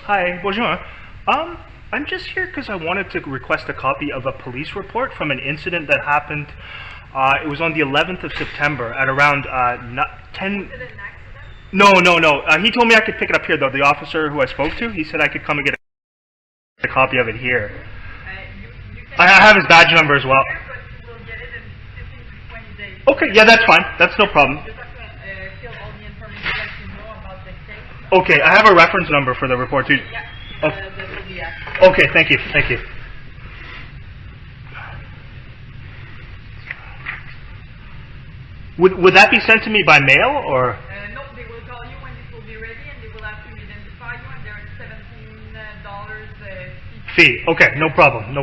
Hi, bonjour. I'm just here because I wanted to request a copy of a police report from an incident that happened. It was on the 11th of September at around 10. Was it an accident? No. He told me I could pick it up here, though. The officer who I spoke to, he said I could come and get a copy of it here. You can I have his badge number as well. but you will get it in 15 to 20 days. Okay, yeah, that's fine. That's no problem. You just have to fill all the information that you know about the case. Okay, I have a reference number for the report, too. Yeah, Oh. that will be accurate. Okay, thank you. Would that be sent to me by mail, or? No, they will call you when it will be ready, and they will have to identify you, and there is $17 fee. Fee. Okay, no problem.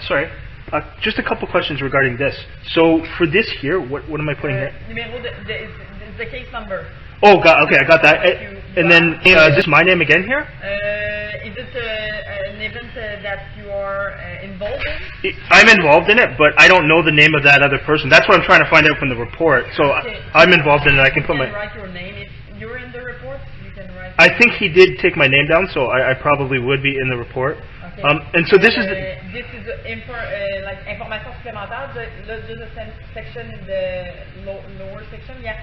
Sorry. Just a couple questions regarding this. So for this here, what am I putting here? Numéro is the case number. Oh, okay, I got that. And then is this my name again here? Is it an event that you are involved in? I'm involved in it, but I don't know the name of that other person. That's what I'm trying to find out from the report. So Okay. I'm involved in it. I can put You my. can write your name. If you're in the report, you can write. I think he did take my name down, so I probably would be in the report. Okay. And so this is the. This is like information supplémentaire. There's a section in the lower section. Yeah.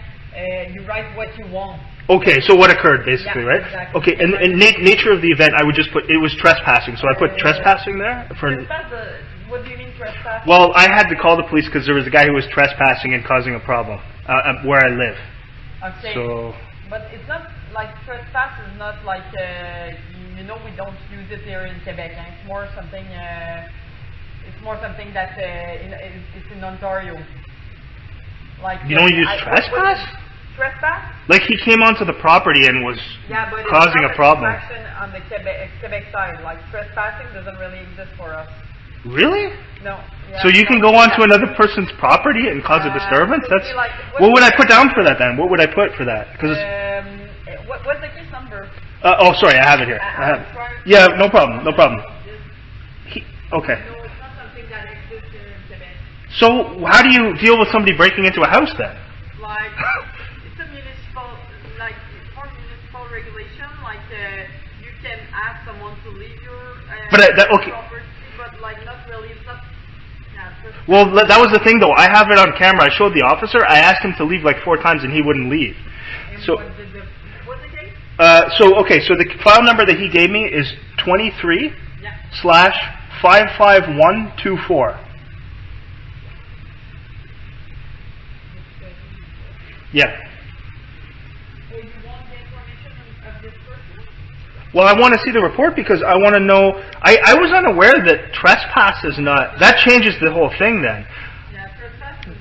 You write what you want. Okay, so what occurred, basically, Yeah, right? exactly. Okay, and nature of the event, I would just put, it was trespassing, so I put trespassing there? What do you mean trespass? Well, I had to call the police because there was a guy who was trespassing and causing a problem where I live. Okay. So, But it's not like trespass is not like we don't use it here in Quebec. It's more something. It's more something that it's in Ontario. Like you don't use trespass? Trespass? Like he came onto the property and was Yeah, but causing it's a problem. not an infraction on the Quebec side. Like trespassing doesn't really exist for us. Really? No. Yeah, So you can go onto another person's property and cause a disturbance? it would That's be like- what would I put down for that then? What would I put for that? Because what's the case number? oh, sorry, I have it here. I have. Yeah, no problem. Okay. No, it's not something that exists here in Quebec. So how do you deal with somebody breaking into a house then? Like, it's a municipal, like, for municipal regulation, like, you can ask someone to leave your okay. property, but, like, not really, it's not, yeah, just, Well, that was the thing though. I have it on camera. I showed the officer. I asked him to leave like 4 times and he wouldn't leave. and So, what's the case? so the file number that he gave me is 23 Yeah. / 55124. Yeah. So you want the information of this person? Well, I want to see the report because I want to know. I was unaware that trespass is not. That changes the whole thing then. Yeah, trespass is,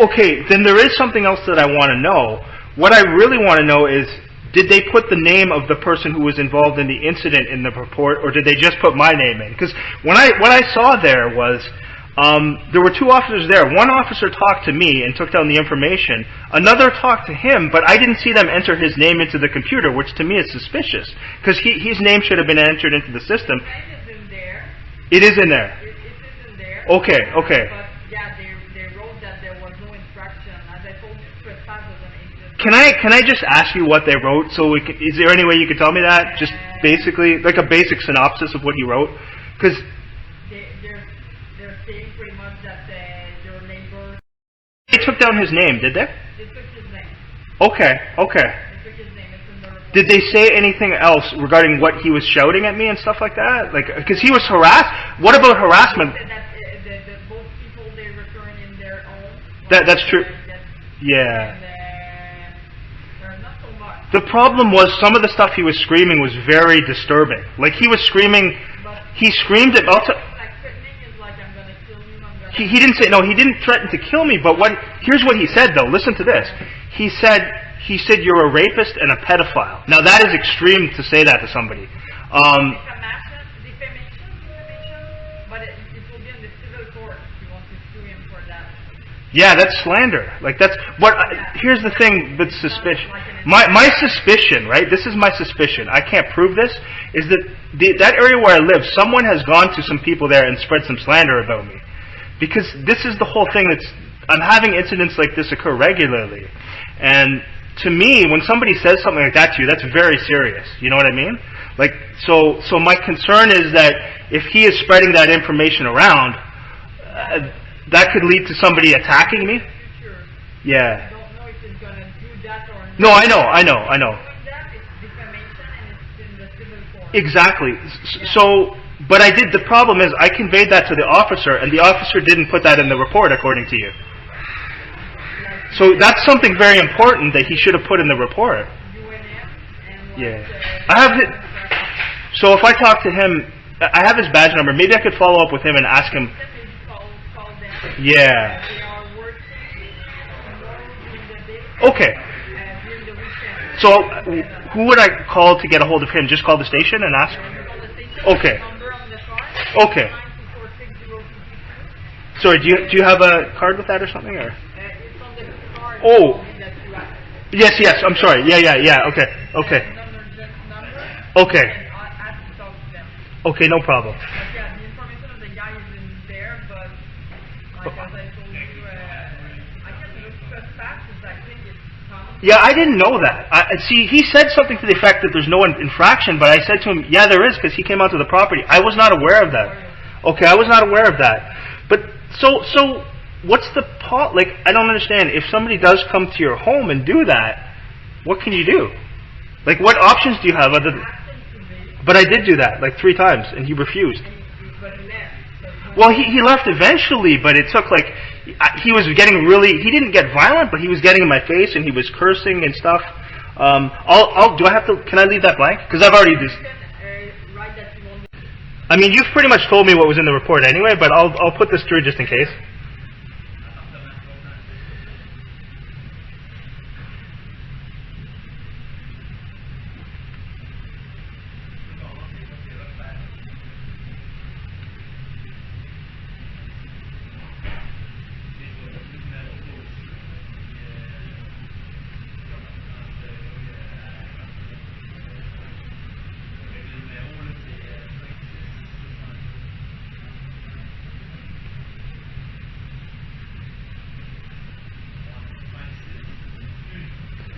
Okay, then there is something else that I want to know. What I really want to know is, did they put the name of the person who was involved in the incident in the report, or did they just put my name in? Because what I saw there was, there were 2 officers there. One officer talked to me and took down the information. Another talked to him, but I didn't see them enter his name into the computer, which to me is suspicious. Because his name should have been entered into the system. it is in there. It is in there. It is in there. Okay. But, yeah, they wrote that there was no infraction. As I told you, trespass doesn't exist. Can I just ask you what they wrote? So is there any way you could tell me that? Just basically, like a basic synopsis of what he wrote? Because They're saying pretty much that your neighbor. they took down his name, did they? They took his name. Okay. They took his name. It's in the report. Did they say anything else regarding what he was shouting at me and stuff like that? Like, because he was harassed. What about harassment? That both people they're return in their own. That's true. Yeah. And not so much. The problem was some of the stuff he was screaming was very disturbing. Like he was screaming. But He screamed at. like threatening is like I'm gonna kill you. I'm gonna. He didn't say no. He didn't threaten to kill me. But here's what he said though. Listen to this. He said you're a rapist and a pedophile. Now that is extreme to say that to somebody. Defamation, but it will be in the civil court if you want to sue him for that. Yeah, that's slander. Like that's what. Here's the thing with suspicion. My suspicion, right? This is my suspicion. I can't prove this. Is that that area where I live? Someone has gone to some people there and spread some slander about me, because this is the whole thing. I'm having incidents like this occur regularly, and to me, when somebody says something like that to you, that's very serious. You know what I mean? Like so my concern is that if he is spreading that information around. That could lead to somebody attacking me. Yeah. I don't know if it's gonna do that or not. No, I know. That it's defamation and it's in the civil court. Exactly. So, but I did. The problem is, I conveyed that to the officer, and the officer didn't put that in the report, according to you. So that's something very important that he should have put in the report. Yeah. I have it. So if I talk to him, I have his badge number. Maybe I could follow up with him and ask him. Yeah. Okay. So who would I call to get a hold of him? Just call the station and ask? Okay. Okay. Sorry, do you have a card with that or something? Or? Oh. Yes, I'm sorry. Yeah. Okay. Okay, no problem. Yeah, I didn't know that. See, he said something to the effect that there's no infraction, but I said to him, yeah, there is, because he came onto the property. I was not aware of that. Okay, I was not aware of that. But, so what's the point? Like, I don't understand. If somebody does come to your home and do that, what can you do? Like, what options do you have other than... But I did do that, like 3 times, and he refused. Well, he left eventually, but it took like, he was getting really, he didn't get violent, but he was getting in my face and he was cursing and stuff. Can I leave that blank? Because I've already I mean, you've pretty much told me what was in the report anyway, but I'll put this through just in case.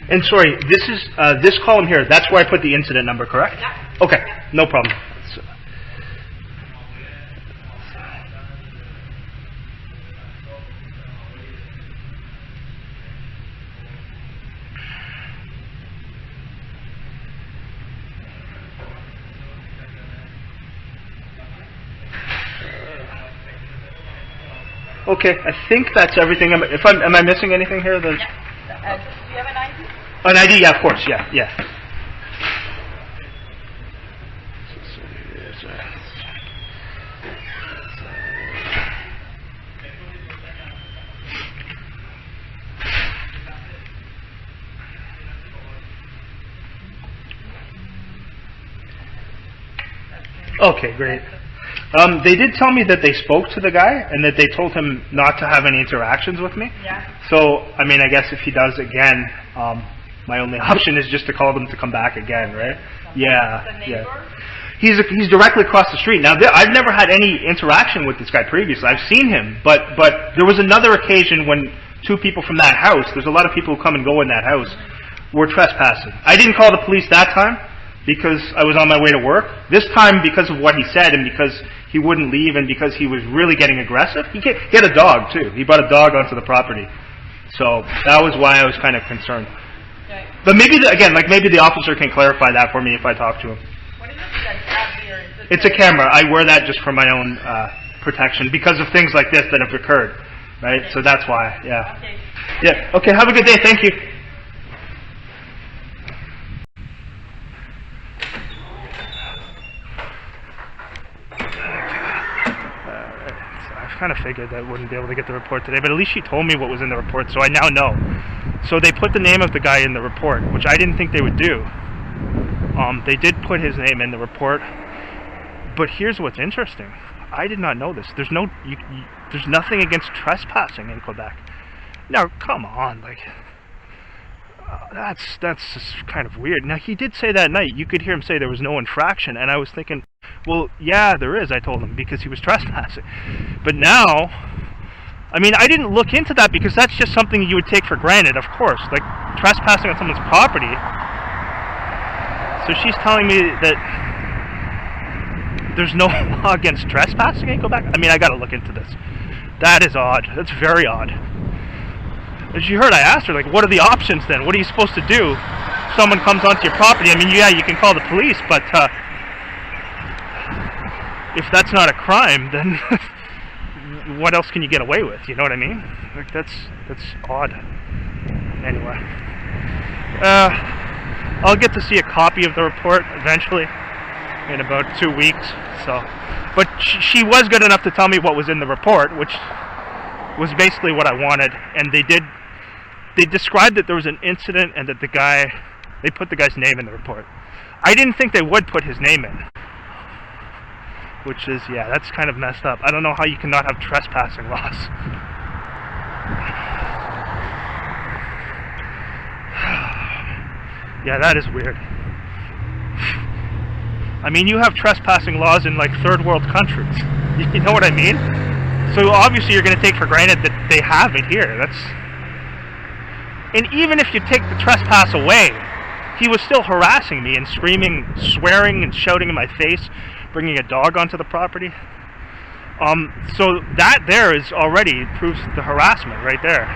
And sorry, this is this column here. That's where I put the incident number, correct? Yeah. Okay, no problem. Okay, I think that's everything. Am I missing anything here? Do you have an ID? An ID, yeah, of course, yeah. Okay, great. They did tell me that they spoke to the guy and that they told him not to have any interactions with me. Yeah. So, I mean, I guess if he does again, my only option is just to call them to come back again, right? Yeah. He's directly across the street. Now, I've never had any interaction with this guy previously. I've seen him, but there was another occasion when 2 people from that house, there's a lot of people who come and go in that house, were trespassing. I didn't call the police that time because I was on my way to work. This time, because of what he said and because he wouldn't leave and because he was really getting aggressive, he had a dog too. He brought a dog onto the property. So that was why I was kind of concerned. Okay. But maybe, maybe the officer can clarify that for me if I talk to him. What is it that you have here? It's a camera. I wear that just for my own protection because of things like this that have occurred, right? Okay. So that's why, yeah. Okay. Yeah, okay, have a good day. Thank you. I kind of figured that I wouldn't be able to get the report today, but at least she told me what was in the report, so I now know. So they put the name of the guy in the report, which I didn't think they would do. They did put his name in the report, but here's what's interesting. I did not know this. There's nothing against trespassing in Quebec. Now, come on, like, that's just kind of weird. Now, he did say that night, you could hear him say there was no infraction, and I was thinking, well, yeah, there is, I told him, because he was trespassing. But now, I mean, I didn't look into that because that's just something you would take for granted, of course, like trespassing on someone's property. So she's telling me that there's no law against trespassing in Quebec? I mean, I gotta look into this. That is odd. That's very odd. As you heard, I asked her, like, what are the options then? What are you supposed to do? Someone comes onto your property. I mean, yeah, you can call the police, but if that's not a crime, then what else can you get away with? You know what I mean? Like, that's odd. Anyway, I'll get to see a copy of the report eventually, in about 2 weeks. So, but she was good enough to tell me what was in the report, which was basically what I wanted. And they described that there was an incident and that they put the guy's name in the report. I didn't think they would put his name in, which is, yeah, that's kind of messed up. I don't know how you cannot have trespassing laws. Yeah, that is weird. I mean, you have trespassing laws in, like, third world countries. You know what I mean? So obviously you're going to take for granted that they have it here. And even if you take the trespass away, he was still harassing me and screaming, swearing and shouting in my face, bringing a dog onto the property. So that there is already proves the harassment right there.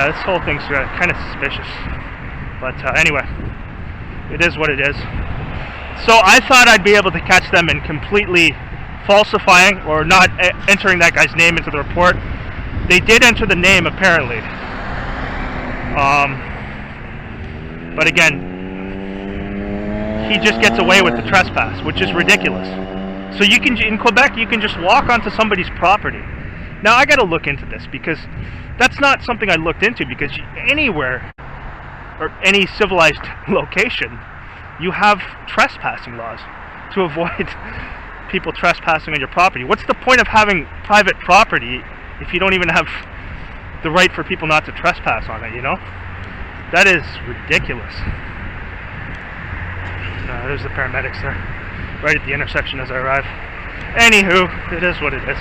This whole thing's kind of suspicious. But anyway, it is what it is. So I thought I'd be able to catch them in completely falsifying or not entering that guy's name into the report. They did enter the name apparently. But again, he just gets away with the trespass, which is ridiculous. So you can, in Quebec, you can just walk onto somebody's property. Now I got to look into this because that's not something I looked into, because anywhere or any civilized location, you have trespassing laws to avoid people trespassing on your property. What's the point of having private property if you don't even have the right for people not to trespass on it, you know? That is ridiculous. There's the paramedics there, right at the intersection as I arrive. Anywho, it is what it is.